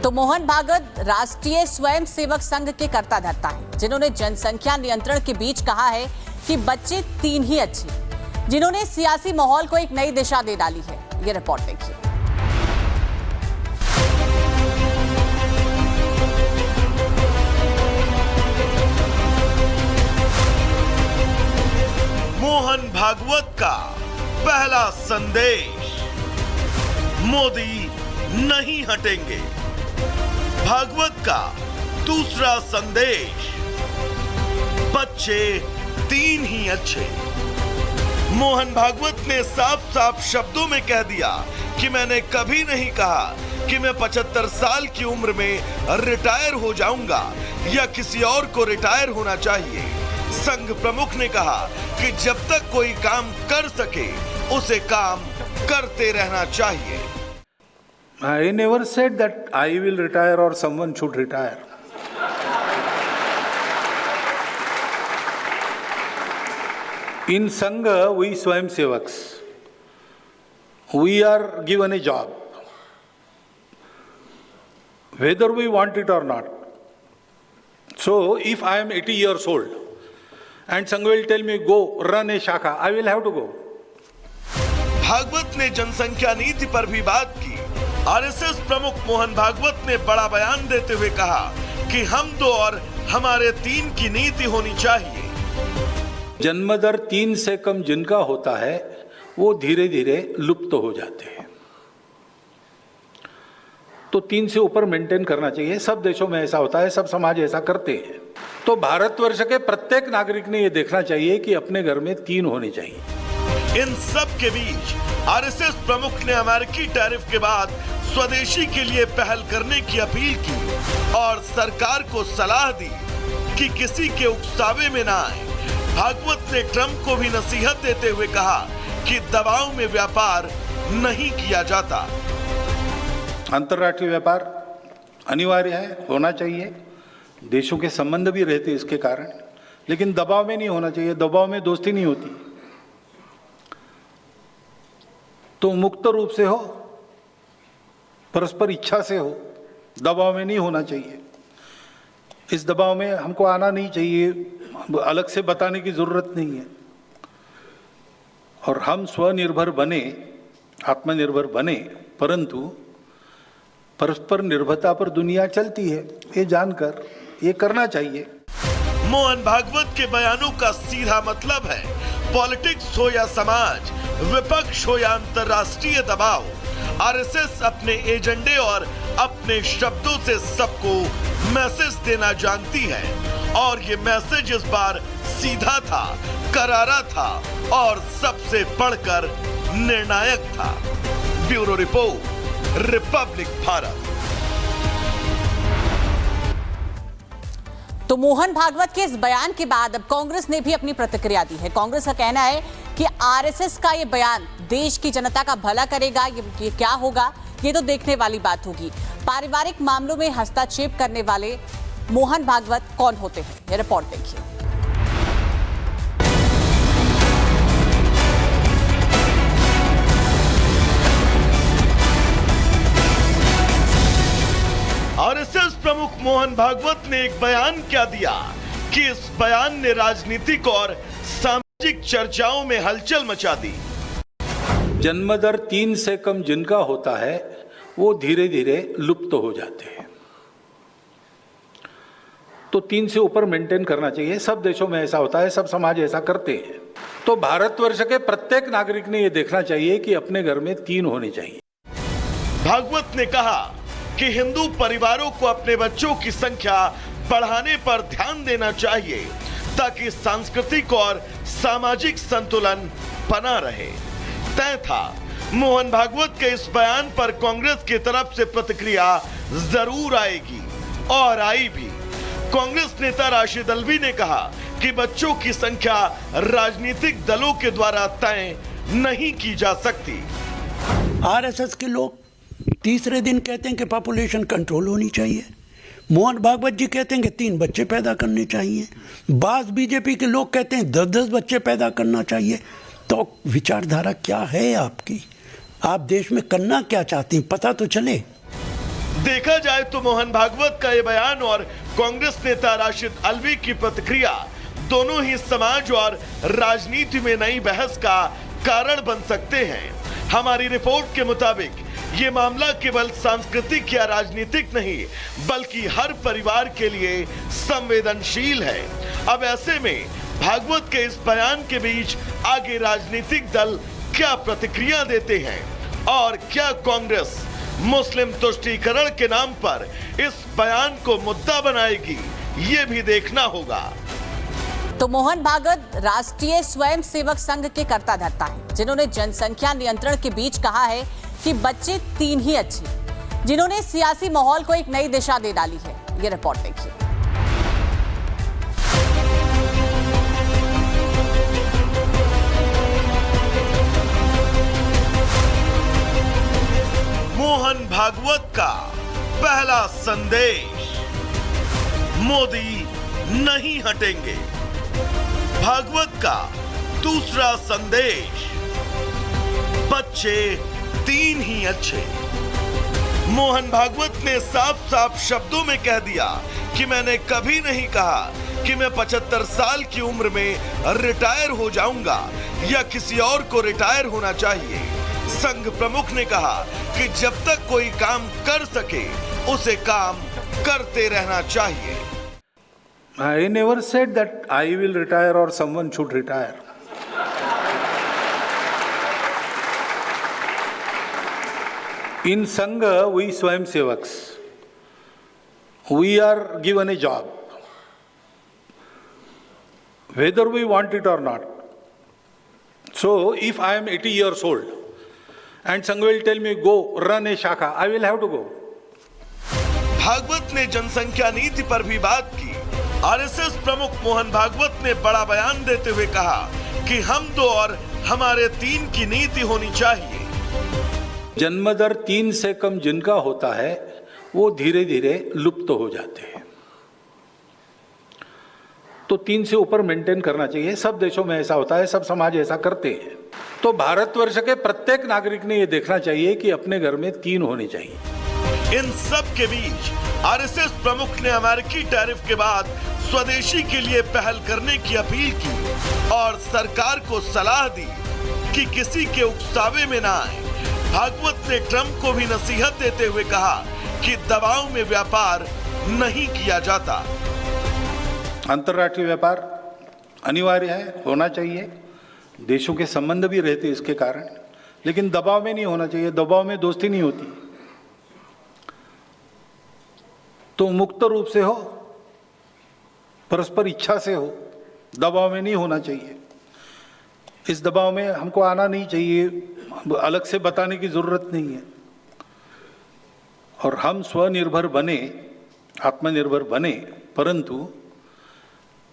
तो मोहन भागवत राष्ट्रीय स्वयं सेवक संघ के कर्ता धर्ता है, जिन्होंने जनसंख्या नियंत्रण के बीच कहा है कि बच्चे 3 ही अच्छे, जिन्होंने सियासी माहौल को एक नई दिशा दे डाली है। ये रिपोर्ट देखिए। मोहन भागवत का पहला संदेश, मोदी नहीं हटेंगे। भागवत का दूसरा संदेश, बच्चे 3 ही अच्छे। मोहन भागवत ने साफ साफ शब्दों में कह दिया कि मैंने कभी नहीं कहा कि मैं 75 साल की उम्र में रिटायर हो जाऊंगा या किसी और को रिटायर होना चाहिए। संघ प्रमुख ने कहा कि जब तक कोई काम कर सके उसे काम करते रहना चाहिए। I never said that I will retire or someone should retire. In Sangha, we Swayam Sevaks, we are given a job, whether we want it or not. So, if I am 80 years old and Sangha will tell me, go run a shaka, I will have to go. Bhagavat ने जनसंख्या नीति पर भी बात की। RSS प्रमुख मोहन भागवत ने बड़ा बयान देते हुए कहा कि हम 2 और हमारे 3 की नीति होनी चाहिए। जन्म दर 3 से कम जिनका होता है वो धीरे धीरे लुप्त हो जाते हैं, तो 3 से ऊपर मेंटेन करना चाहिए। सब देशों में ऐसा होता है, सब समाज ऐसा करते हैं। तो भारतवर्ष के प्रत्येक नागरिक ने ये देखना चाहिए कि अपने घर में 3 होने चाहिए। इन सब के बीच आरएसएस प्रमुख ने अमेरिकी टैरिफ के बाद स्वदेशी के लिए पहल करने की अपील की और सरकार को सलाह दी कि किसी के उकसावे में ना आए। भागवत ने ट्रंप को भी नसीहत देते हुए कहा कि दबाव में व्यापार नहीं किया जाता। अंतर्राष्ट्रीय व्यापार अनिवार्य है, होना चाहिए, देशों के संबंध भी रहते इसके कारण, लेकिन दबाव में नहीं होना चाहिए। दबाव में दोस्ती नहीं होती, तो मुक्त रूप से हो, परस्पर इच्छा से हो, दबाव में नहीं होना चाहिए। इस दबाव में हमको आना नहीं चाहिए, अलग से बताने की जरूरत नहीं है। और हम स्वनिर्भर बने, आत्मनिर्भर बने, परंतु परस्पर निर्भरता पर दुनिया चलती है, ये जानकर ये करना चाहिए। मोहन भागवत के बयानों का सीधा मतलब है, पॉलिटिक्स हो या समाज, विपक्ष हो या अंतर्राष्ट्रीय दबाव, आरएसएस अपने एजेंडे और अपने शब्दों से सबको मैसेज देना जानती है। और ये मैसेज इस बार सीधा था, करारा था और सबसे बढ़कर निर्णायक था। Bureau report, Republic Bharat. तो मोहन भागवत के इस बयान के बाद अब कांग्रेस ने भी अपनी प्रतिक्रिया दी है। कांग्रेस का कहना है कि आरएसएस का ये बयान देश की जनता का भला करेगा। ये क्या होगा, ये तो देखने वाली बात होगी। पारिवारिक मामलों में हस्तक्षेप करने वाले मोहन भागवत कौन होते हैं, ये रिपोर्ट देखिए। आरएसएस प्रमुख मोहन भागवत ने एक बयान क्या दिया कि इस बयान ने राजनीतिक और सामाजिक चर्चाओं में हलचल मचा दी। जन्म दर 3 से कम जिनका होता है वो धीरे धीरे लुप्त हो जाते हैं, तो 3 से ऊपर मेंटेन करना चाहिए। सब देशों में ऐसा होता है, सब समाज ऐसा करते हैं। तो भारतवर्ष के प्रत्येक नागरिक ने ये देखना चाहिए कि अपने घर में 3 होने चाहिए। भागवत ने कहा कि हिंदू परिवारों को अपने बच्चों की संख्या बढ़ाने पर ध्यान देना चाहिए ताकि सांस्कृतिक और सामाजिक संतुलन बना रहे। तय था मोहन भागवत के इस बयान पर कांग्रेस की तरफ से प्रतिक्रिया जरूर आएगी और आई भी। कांग्रेस नेता राशिद अल्वी ने कहा कि बच्चों की संख्या राजनीतिक दलों के द्वारा तय नहीं की जा सकती। आरएसएस के लोग तीसरे दिन कहते हैं कि पॉपुलेशन कंट्रोल होनी चाहिए। मोहन भागवत जी कहते हैं कि 3 बच्चे पैदा करने चाहिए। बाज बीजेपी के लोग कहते हैं 10-10 बच्चे पैदा करना चाहिए। तो विचारधारा क्या है आपकी? आप देश में करना क्या चाहती हैं, पता तो चले। देखा जाए तो मोहन भागवत का ये बयान और कांग्रेस नेता राशिद अलवी की प्रतिक्रिया दोनों ही समाज और राजनीति में नई बहस का कारण बन सकते हैं। हमारी रिपोर्ट के मुताबिक ये मामला केवल सांस्कृतिक या राजनीतिक नहीं बल्कि हर परिवार के लिए संवेदनशील है। अब ऐसे में भागवत के इस बयान के बीच आगे राजनीतिक दल क्या प्रतिक्रिया देते हैं और क्या कांग्रेस मुस्लिम तुष्टीकरण के नाम पर इस बयान को मुद्दा बनाएगी, ये भी देखना होगा। तो मोहन भागवत राष्ट्रीय स्वयंसेवक संघ के कर्ता धर्ता है, जिन्होंने जनसंख्या नियंत्रण के बीच कहा है कि बच्चे 3 ही अच्छे, जिन्होंने सियासी माहौल को एक नई दिशा दे डाली है। ये रिपोर्ट देखिए। मोहन भागवत का पहला संदेश, मोदी नहीं हटेंगे। भागवत का दूसरा संदेश, बच्चे 3 ही अच्छे। मोहन भागवत ने साफ साफ शब्दों में कह दिया कि मैंने कभी नहीं कहा कि मैं 75 साल की उम्र में रिटायर हो जाऊंगा या किसी और को रिटायर होना चाहिए। संघ प्रमुख ने कहा कि जब तक कोई काम कर सके उसे काम करते रहना चाहिए। I never said that I will retire or someone should retire. In Sangha, we Swayamsevaks, we are given a job, whether we want it or not. So, if I am 80 years old and Sangha will tell me, go run a shakha, I will have to go. Bhagavat ने जनसंख्या नीति पर भी बात की। RSS प्रमुख मोहन भागवत ने बड़ा बयान देते हुए कहा कि हम 2 और हमारे 3 की नीति होनी चाहिए। जन्म दर 3 से कम जिनका होता है वो धीरे धीरे लुप्त हो जाते हैं, तो 3 से ऊपर मेंटेन करना चाहिए। सब देशों में ऐसा होता है, सब समाज ऐसा करते हैं। तो भारतवर्ष के प्रत्येक नागरिक ने ये देखना चाहिए कि अपने घर में 3 होने चाहिए। इन सब के बीच आरएसएस प्रमुख ने अमेरिकी टैरिफ के बाद स्वदेशी के लिए पहल करने की अपील की और सरकार को सलाह दी कि किसी के उकसावे में ना आए। भागवत ने ट्रंप को भी नसीहत देते हुए कहा कि दबाव में व्यापार नहीं किया जाता। अंतर्राष्ट्रीय व्यापार अनिवार्य है, होना चाहिए, देशों के संबंध भी रहते इसके कारण, लेकिन दबाव में नहीं होना चाहिए। दबाव में दोस्ती नहीं होती। तो मुक्त रूप से हो, परस्पर इच्छा से हो, दबाव में नहीं होना चाहिए। इस दबाव में हमको आना नहीं चाहिए, अलग से बताने की जरूरत नहीं है। और हम स्वनिर्भर बने, आत्मनिर्भर बने, परंतु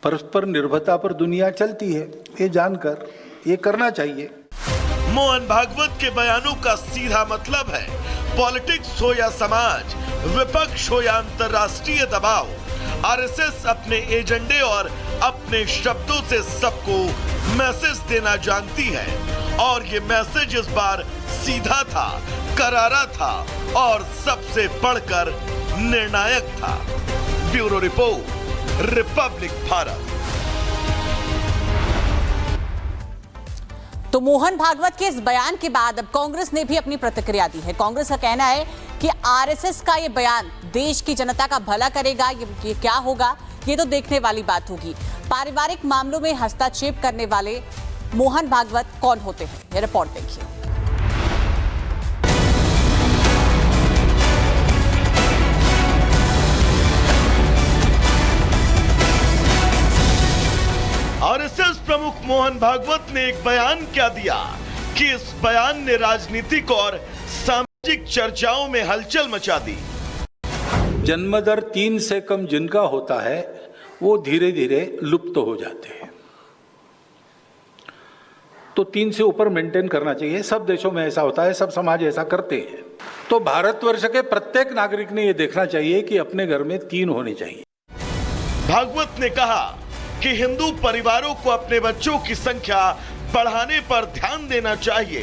परस्पर निर्भरता पर दुनिया चलती है, ये जानकर ये करना चाहिए। मोहन भागवत के बयानों का सीधा मतलब है, पॉलिटिक्स हो या समाज, विपक्ष हो या अंतर्राष्ट्रीय दबाव, आरएसएस अपने एजेंडे और अपने शब्दों से सबको मैसेज देना जानती है और ये मैसेज इस बार सीधा था, करारा था और सबसे बढ़कर निर्णायक था। Bureau report, Republic Bharat. तो मोहन भागवत के इस बयान के बाद अब कांग्रेस ने भी अपनी प्रतिक्रिया दी है। कांग्रेस का कहना है कि आरएसएस का ये बयान देश की जनता का भला करेगा। ये क्या होगा, ये तो देखने वाली बात होगी। पारिवारिक मामलों में हस्तक्षेप करने वाले मोहन भागवत कौन होते हैं, ये रिपोर्ट देखिए। आरएसएस प्रमुख मोहन भागवत ने एक बयान क्या दिया कि इस बयान ने राजनीतिक और सामाजिक चर्चाओं में हलचल मचा दी। जन्म दर 3 से कम जिनका होता है वो धीरे धीरे लुप्त हो जाते हैं, तो 3 से ऊपर मेंटेन करना चाहिए। सब देशों में ऐसा होता है, सब समाज ऐसा करते हैं। तो भारतवर्ष के प्रत्येक नागरिक ने ये देखना चाहिए कि अपने घर में 3 होने चाहिए। भागवत ने कहा कि हिंदू परिवारों को अपने बच्चों की संख्या बढ़ाने पर ध्यान देना चाहिए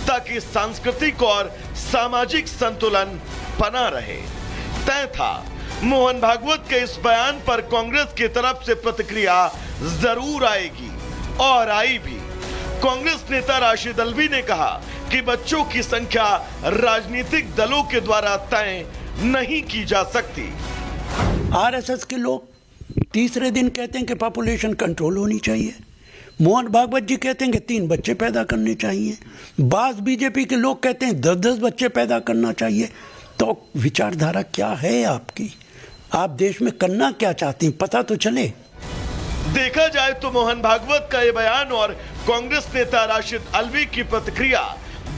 ताकि सांस्कृतिक और सामाजिक संतुलन बना रहे। तय था। मोहन भागवत के इस बयान पर कांग्रेस की तरफ से प्रतिक्रिया जरूर आएगी और आई भी। कांग्रेस नेता राशिद अल्वी ने कहा कि बच्चों की संख्या राजनीतिक दलों के द्वारा तय नहीं की जा सकती। आरएसएस के लोग तीसरे दिन कहते हैं कि पॉपुलेशन कंट्रोल होनी चाहिए। मोहन भागवत जी कहते हैं कि 3 बच्चे पैदा करने चाहिए। बाज बीजेपी के लोग कहते हैं 10-10 बच्चे पैदा करना चाहिए। तो विचारधारा क्या है आपकी? आप देश में करना क्या चाहती हैं, पता तो चले। देखा जाए तो मोहन भागवत का ये बयान और कांग्रेस नेता राशिद अल्वी की प्रतिक्रिया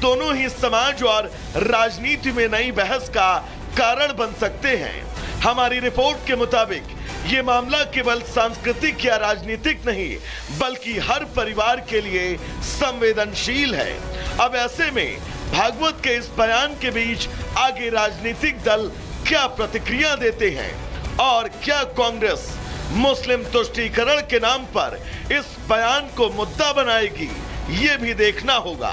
दोनों ही समाज और राजनीति में नई बहस का कारण बन सकते हैं। हमारी रिपोर्ट के मुताबिक ये मामला केवल सांस्कृतिक या राजनीतिक नहीं बल्कि हर परिवार के लिए संवेदनशील है। अब ऐसे में भागवत के इस बयान के बीच आगे राजनीतिक दल क्या प्रतिक्रिया देते हैं और क्या कांग्रेस मुस्लिम तुष्टीकरण के नाम पर इस बयान को मुद्दा बनाएगी, ये भी देखना होगा।